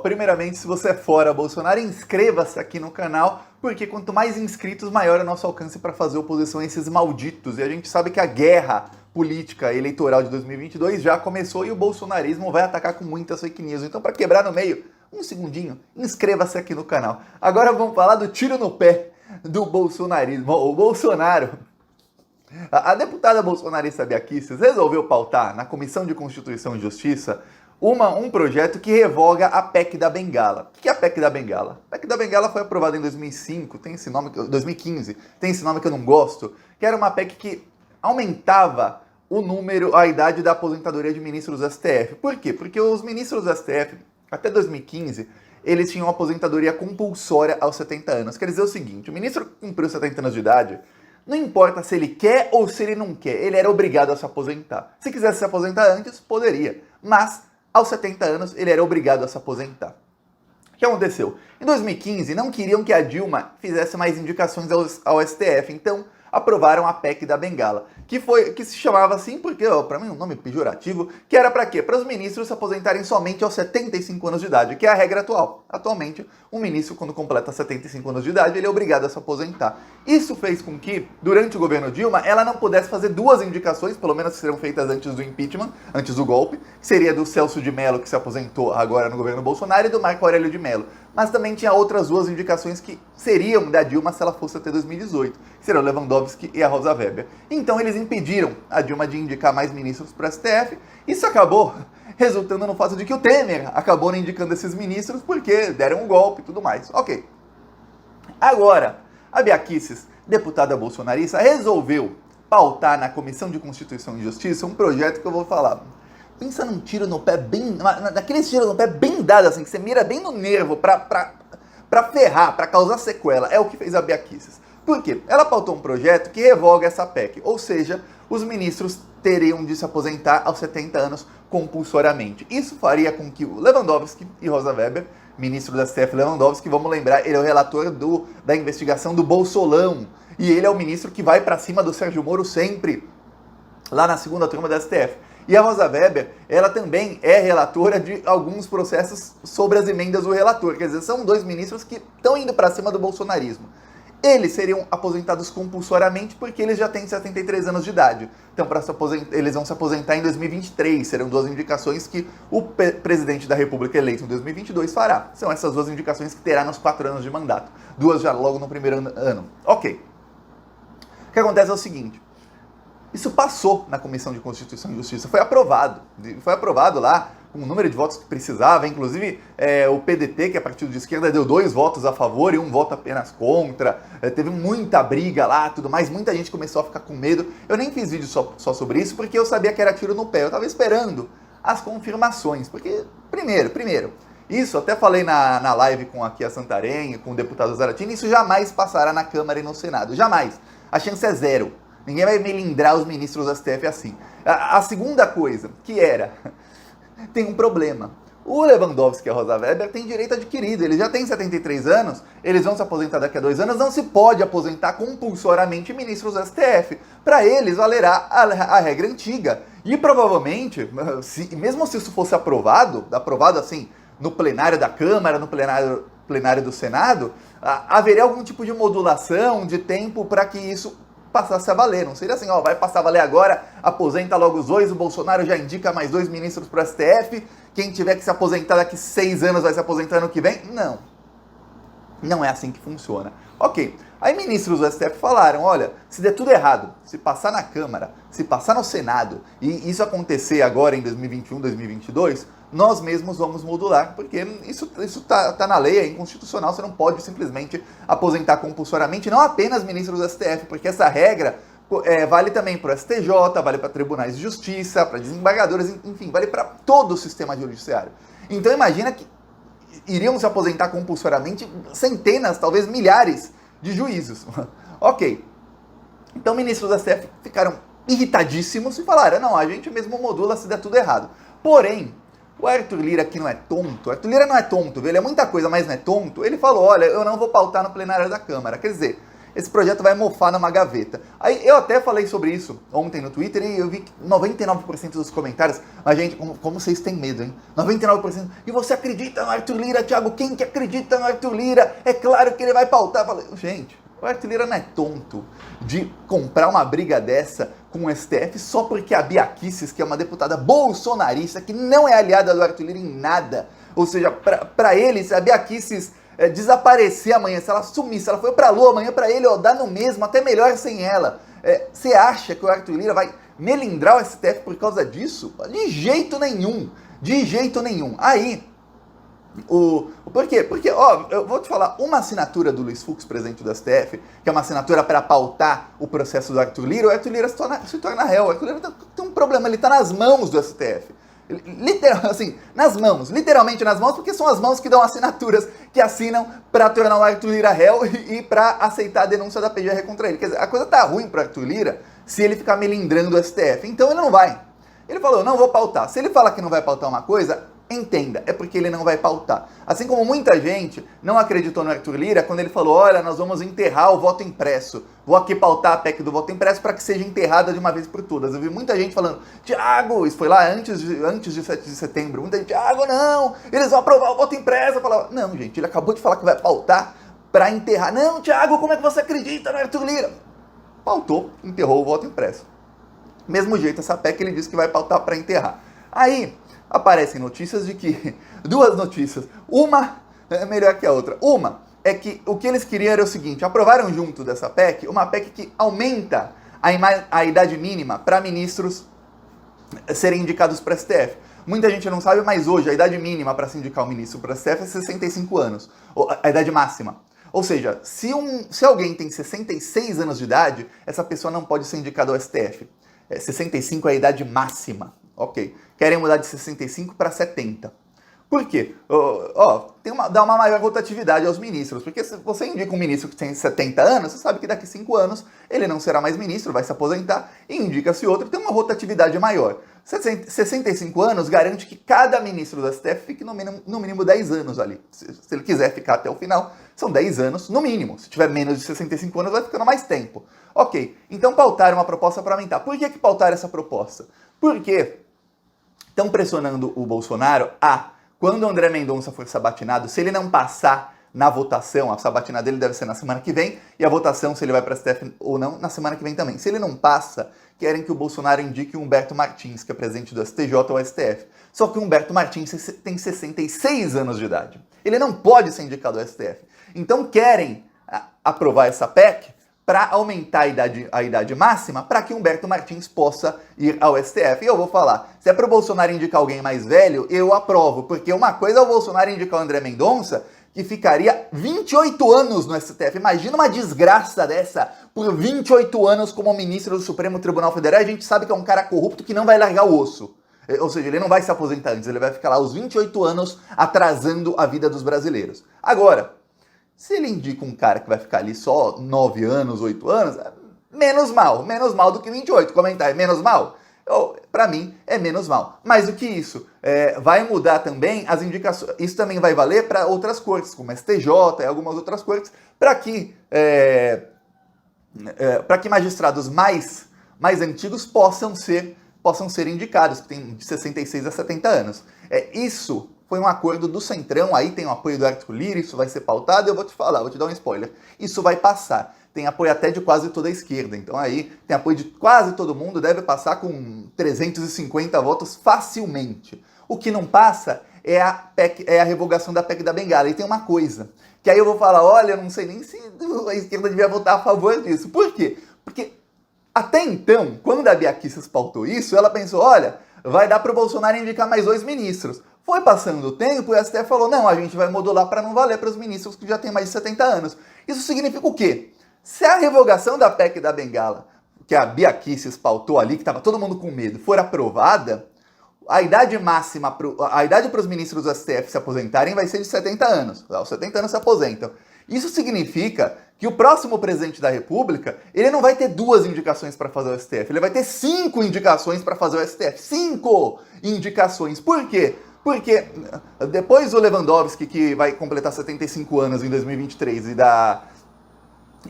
Primeiramente, se você é fora Bolsonaro, inscreva-se aqui no canal, porque quanto mais inscritos, maior é o nosso alcance para fazer oposição a esses malditos. E a gente sabe que a guerra política eleitoral de 2022 já começou e o bolsonarismo vai atacar com muitas fake news. Então, para quebrar no meio, um segundinho, inscreva-se aqui no canal. Agora vamos falar do tiro no pé do bolsonarismo. O Bolsonaro... A deputada bolsonarista Bia Kicis resolveu pautar na Comissão de Constituição e Justiça um projeto que revoga a PEC da Bengala. O que é a PEC da Bengala? A PEC da Bengala foi aprovada em 2005, tem esse nome, 2015, tem esse nome que eu não gosto, que era uma PEC que aumentava a idade da aposentadoria de ministros do STF. Por quê? Porque os ministros do STF, até 2015, eles tinham aposentadoria compulsória aos 70 anos. Quer dizer o seguinte, o ministro cumpriu 70 anos de idade, não importa se ele quer ou se ele não quer, ele era obrigado a se aposentar. Se quisesse se aposentar antes, poderia, mas aos 70 anos ele era obrigado a se aposentar. O que aconteceu? Em 2015, não queriam que a Dilma fizesse mais indicações ao STF, então aprovaram a PEC da Bengala, que se chamava assim porque, para mim, um nome pejorativo, que era para quê? Para os ministros se aposentarem somente aos 75 anos de idade, que é a regra atual. Atualmente, um ministro, quando completa 75 anos de idade, ele é obrigado a se aposentar. Isso fez com que, durante o governo Dilma, ela não pudesse fazer duas indicações, pelo menos que serão feitas antes do impeachment, antes do golpe, que seria do Celso de Mello, que se aposentou agora no governo Bolsonaro, e do Marco Aurélio de Mello. Mas também tinha outras duas indicações que seriam da Dilma se ela fosse até 2018, que seriam o Lewandowski e a Rosa Weber. Então eles impediram a Dilma de indicar mais ministros para o STF. Isso acabou resultando no fato de que o Temer acabou não indicando esses ministros porque deram um golpe e tudo mais. Ok. Agora, a Bia Kicis, deputada bolsonarista, resolveu pautar na Comissão de Constituição e Justiça um projeto que eu vou falar. Pensa num tiro no pé naqueles tiros no pé bem dado, assim, que você mira bem no nervo pra ferrar, pra causar sequela. É o que fez a Bia Kicis. Por quê? Ela pautou um projeto que revoga essa PEC, ou seja, os ministros teriam de se aposentar aos 70 anos compulsoriamente. Isso faria com que o Lewandowski e Rosa Weber, ministro da STF Lewandowski, vamos lembrar, ele é o relator da investigação do Bolsolão, e ele é o ministro que vai pra cima do Sérgio Moro sempre, lá na segunda turma da STF. E a Rosa Weber, ela também é relatora de alguns processos sobre as emendas do relator. Quer dizer, são dois ministros que estão indo para cima do bolsonarismo. Eles seriam aposentados compulsoriamente porque eles já têm 73 anos de idade. Então, eles vão se aposentar em 2023. Serão duas indicações que o presidente da República eleito em 2022 fará. São essas duas indicações que terá nos 4 anos de mandato. Duas já logo no primeiro ano. Ok. O que acontece é o seguinte. Isso passou na Comissão de Constituição e Justiça, foi aprovado. Foi aprovado lá com o número de votos que precisava, inclusive o PDT, que é partido de esquerda, deu 2 votos a favor e 1 voto apenas contra. Teve muita briga lá, tudo mais, muita gente começou a ficar com medo. Eu nem fiz vídeo só sobre isso, porque eu sabia que era tiro no pé. Eu estava esperando as confirmações, porque, primeiro, isso até falei na live com aqui a Santarém e com o deputado Zaratini, isso jamais passará na Câmara e no Senado, jamais. A chance é zero. Ninguém vai melindrar os ministros do STF assim. A segunda coisa, que era, tem um problema. O Lewandowski e a Rosa Weber têm direito adquirido, eles já têm 73 anos, eles vão se aposentar daqui a 2 anos, não se pode aposentar compulsoriamente ministros do STF. Para eles valerá a regra antiga. E provavelmente, mesmo se isso fosse aprovado assim, no plenário da Câmara, no plenário do Senado, haveria algum tipo de modulação de tempo para que isso passasse a valer. Não seria assim, vai passar a valer agora, aposenta logo os 2, o Bolsonaro já indica mais 2 ministros para o STF, quem tiver que se aposentar daqui 6 anos vai se aposentar ano que vem. Não. Não é assim que funciona. Ok. Aí ministros do STF falaram, olha, se der tudo errado, se passar na Câmara, se passar no Senado, e isso acontecer agora em 2021, 2022, nós mesmos vamos modular, porque isso tá na lei, é inconstitucional, você não pode simplesmente aposentar compulsoriamente, não apenas ministros do STF, porque essa regra vale também para o STJ, vale para tribunais de justiça, para desembargadores, enfim, vale para todo o sistema judiciário. Então imagina que iriam se aposentar compulsoriamente centenas, talvez milhares de juízos. Ok. Então ministros do STF ficaram irritadíssimos e falaram, não, a gente mesmo modula se der tudo errado. Porém, o Arthur Lira aqui não é tonto. O Arthur Lira não é tonto, ele é muita coisa, mas não é tonto. Ele falou, olha, eu não vou pautar no plenário da Câmara. Quer dizer, esse projeto vai mofar numa gaveta. Aí eu até falei sobre isso ontem no Twitter e eu vi que 99% dos comentários, a gente, como vocês têm medo, hein? 99%. E você acredita no Arthur Lira, Thiago? Quem que acredita no Arthur Lira? É claro que ele vai pautar. Eu falei, gente, o Arthur Lira não é tonto de comprar uma briga dessa com o STF só porque a Bia Kicis, que é uma deputada bolsonarista, que não é aliada do Arthur Lira em nada, ou seja, para ele, se a Bia Kicis desaparecer amanhã, se ela sumir, se ela for pra lua amanhã, pra ele, dá no mesmo, até melhor sem ela. Você acha que o Arthur Lira vai melindrar o STF por causa disso? De jeito nenhum, de jeito nenhum. Aí, por quê? Porque, eu vou te falar, uma assinatura do Luiz Fux, presidente do STF, que é uma assinatura para pautar o processo do Arthur Lira, o Arthur Lira se torna réu. O Arthur Lira tem um problema, ele tá nas mãos do STF. Assim, nas mãos, literalmente nas mãos, porque são as mãos que dão assinaturas, que assinam para tornar o Arthur Lira réu e para aceitar a denúncia da PGR contra ele. Quer dizer, a coisa tá ruim para Arthur Lira se ele ficar melindrando o STF. Então ele não vai. Ele falou, não vou pautar. Se ele falar que não vai pautar uma coisa, entenda, é porque ele não vai pautar. Assim como muita gente não acreditou no Arthur Lira quando ele falou, olha, nós vamos enterrar o voto impresso. Vou aqui pautar a PEC do voto impresso para que seja enterrada de uma vez por todas. Eu vi muita gente falando, Thiago, isso foi lá antes de 7 de setembro, muita gente, Thiago, não, eles vão aprovar o voto impresso. Eu falava, não, gente, ele acabou de falar que vai pautar para enterrar. Não, Thiago, como é que você acredita no Arthur Lira? Pautou, enterrou o voto impresso. Mesmo jeito, essa PEC ele disse que vai pautar para enterrar. Aí aparecem notícias de que, duas notícias, uma é melhor que a outra. Uma é que o que eles queriam era o seguinte, aprovaram junto dessa PEC, uma PEC que aumenta a idade mínima para ministros serem indicados para STF. Muita gente não sabe, mas hoje a idade mínima para se indicar um ministro para STF é 65 anos, a idade máxima. Ou seja, se alguém tem 66 anos de idade, essa pessoa não pode ser indicada ao STF. 65 é a idade máxima. Ok. Querem mudar de 65 para 70. Por quê? Dá uma maior rotatividade aos ministros. Porque se você indica um ministro que tem 70 anos, você sabe que daqui a 5 anos ele não será mais ministro, vai se aposentar, e indica-se outro, tem uma rotatividade maior. 65 anos garante que cada ministro do STF fique no mínimo 10 anos ali. Se ele quiser ficar até o final, são 10 anos no mínimo. Se tiver menos de 65 anos, vai ficando mais tempo. Ok, então pautaram uma proposta para aumentar. Por que pautaram essa proposta? Porque estão pressionando o Bolsonaro quando o André Mendonça for sabatinado, se ele não passar na votação, a sabatina dele deve ser na semana que vem, e a votação, se ele vai para a STF ou não, na semana que vem também. Se ele não passa, querem que o Bolsonaro indique o Humberto Martins, que é presidente do STJ ou STF. Só que o Humberto Martins tem 66 anos de idade. Ele não pode ser indicado ao STF. Então querem aprovar essa PEC para aumentar a idade máxima para que Humberto Martins possa ir ao STF. E eu vou falar, se é para o Bolsonaro indicar alguém mais velho, eu aprovo, porque uma coisa é o Bolsonaro indicar o André Mendonça, que ficaria 28 anos no STF. Imagina uma desgraça dessa por 28 anos como ministro do Supremo Tribunal Federal. A gente sabe que é um cara corrupto que não vai largar o osso. Ou seja, ele não vai se aposentar antes, ele vai ficar lá os 28 anos atrasando a vida dos brasileiros. Agora, se ele indica um cara que vai ficar ali só 9 anos, 8 anos, menos mal do que 28. Comentar, é menos mal? Para mim, é menos mal. Mais do que isso, vai mudar também as indicações. Isso também vai valer para outras cortes, como STJ e algumas outras cortes, para que magistrados mais antigos possam ser indicados, que têm de 66 a 70 anos. Isso foi um acordo do Centrão, aí tem o apoio do Arthur Lira, isso vai ser pautado, eu vou te falar, vou te dar um spoiler. Isso vai passar. Tem apoio até de quase toda a esquerda. Então aí tem apoio de quase todo mundo, deve passar com 350 votos facilmente. O que não passa é a revogação da PEC da Bengala. E tem uma coisa, que aí eu vou falar, olha, eu não sei nem se a esquerda devia votar a favor disso. Por quê? Porque até então, quando a Bia Kicis pautou isso, ela pensou, olha, vai dar para o Bolsonaro indicar mais 2 ministros. Foi passando o tempo e o STF falou, não, a gente vai modular para não valer para os ministros que já têm mais de 70 anos. Isso significa o quê? Se a revogação da PEC da Bengala, que a Bia Kicis pautou ali, que estava todo mundo com medo, for aprovada, a idade máxima, a idade para os ministros do STF se aposentarem vai ser de 70 anos. Os 70 anos se aposentam. Isso significa que o próximo presidente da República, ele não vai ter 2 indicações para fazer o STF, ele vai ter 5 indicações para fazer o STF. 5 indicações. Por quê? Porque depois do Lewandowski, que vai completar 75 anos em 2023,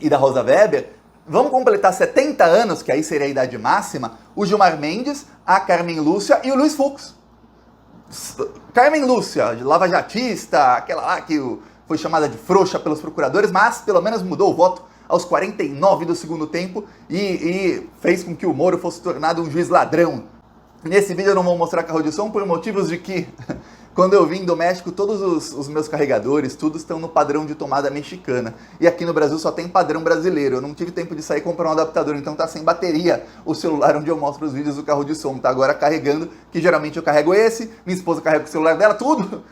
e da Rosa Weber, vão completar 70 anos, que aí seria a idade máxima, o Gilmar Mendes, a Carmen Lúcia e o Luiz Fux. Carmen Lúcia, de lavajatista, aquela lá que foi chamada de frouxa pelos procuradores, mas pelo menos mudou o voto aos 49 do segundo tempo e fez com que o Moro fosse tornado um juiz ladrão. Nesse vídeo eu não vou mostrar carro de som por motivos de que quando eu vim do México, todos os meus carregadores, tudo estão no padrão de tomada mexicana. E aqui no Brasil só tem padrão brasileiro. Eu não tive tempo de sair e comprar um adaptador, então tá sem bateria o celular onde eu mostro os vídeos do carro de som. Tá agora carregando, que geralmente eu carrego esse, minha esposa carrega o celular dela, tudo.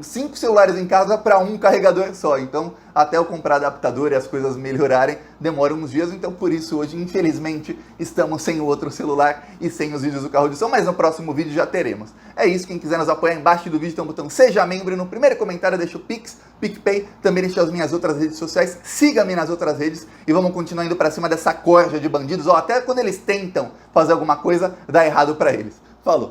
5 celulares em casa para um carregador só. Então, até eu comprar adaptador e as coisas melhorarem, demora uns dias. Então, por isso, hoje, infelizmente, estamos sem o outro celular e sem os vídeos do carro de som. Mas no próximo vídeo já teremos. É isso. Quem quiser nos apoiar, embaixo do vídeo tem um botão Seja Membro. E no primeiro comentário deixa o Pix, PicPay. Também deixa as minhas outras redes sociais. Siga-me nas outras redes. E vamos continuar indo para cima dessa corja de bandidos. Ou até quando eles tentam fazer alguma coisa, dá errado para eles. Falou!